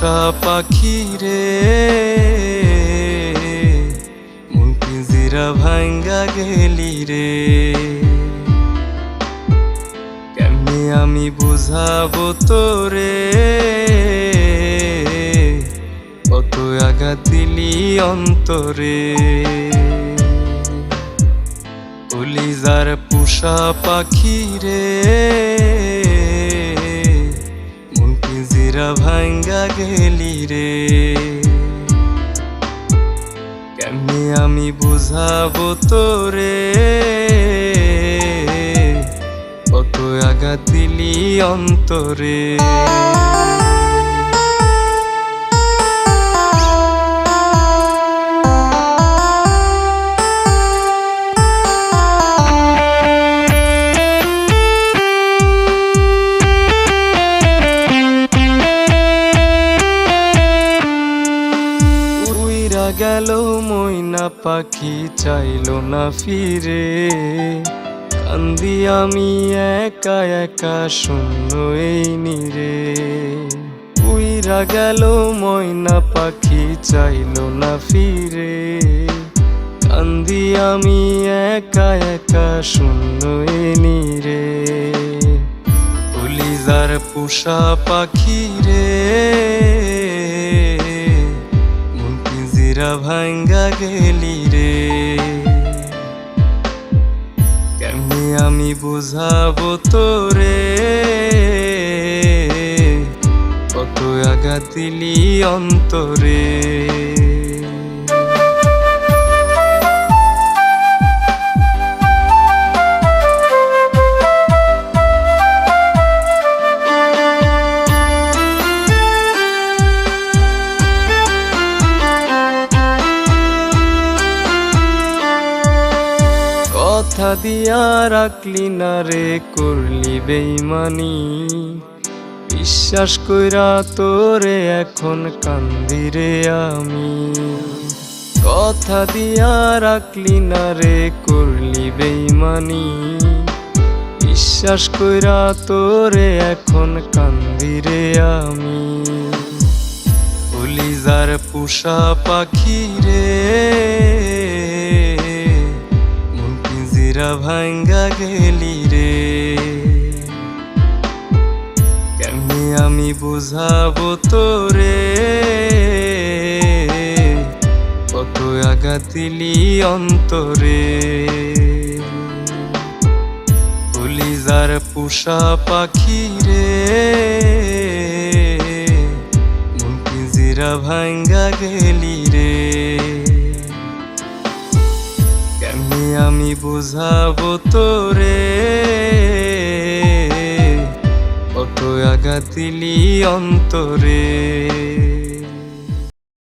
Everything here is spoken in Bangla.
পোষা পাখি রে, মন পিঞ্জিরা ভাঙ্গা গেলি রে। কেমনে আমি বুঝাবো তোরে, কত আঘাত দিলি অন্তরে। কলিজার পোষা পাখি রে, মন পিঞ্জিরা ভাঙ্গা গেলি রে। কেমনে আমি বুঝাবো তোরে, কত আঘাত দিলি অন্তরে। গেল ময়না পাখি চাইলো না ফিরে, কান্দি আমি একা একা শূন্য এই নীরে। উইরা গেল ময়না পাখি চাইলো না ফিরে, কান্দি আমি একা একা শূন্য এই নীরে। কলিজার পোষা পাখি রে, ভাঙ্গা গেলি রে। কেমনে আমি বুঝাবো তোরে, কত আঘাত দিলি অন্তরে। কথা দিয়া রাখলি না রে, করলি বেইমানি। বিশ্বাস কইরা তোরে এখন কান্দি রে আমি। কথা দিয়া রাখলি না রে, করলি বেইমানি। বিশ্বাস কইরা তোরে এখন কান্দি রে আমি। কলিজার পোষা পাখি রে, ভাঙ্গা গেলি রে। কেমনে আমি বুঝাবো তোরে, কত আঘাত দিলি অন্তরে। কলিজার পোষা পাখি রে, মন পিঞ্জিরা ভাঙ্গা গেলি রে। আমি বুঝাবো তোরে, কত আঘাত দিলি অন্তরে।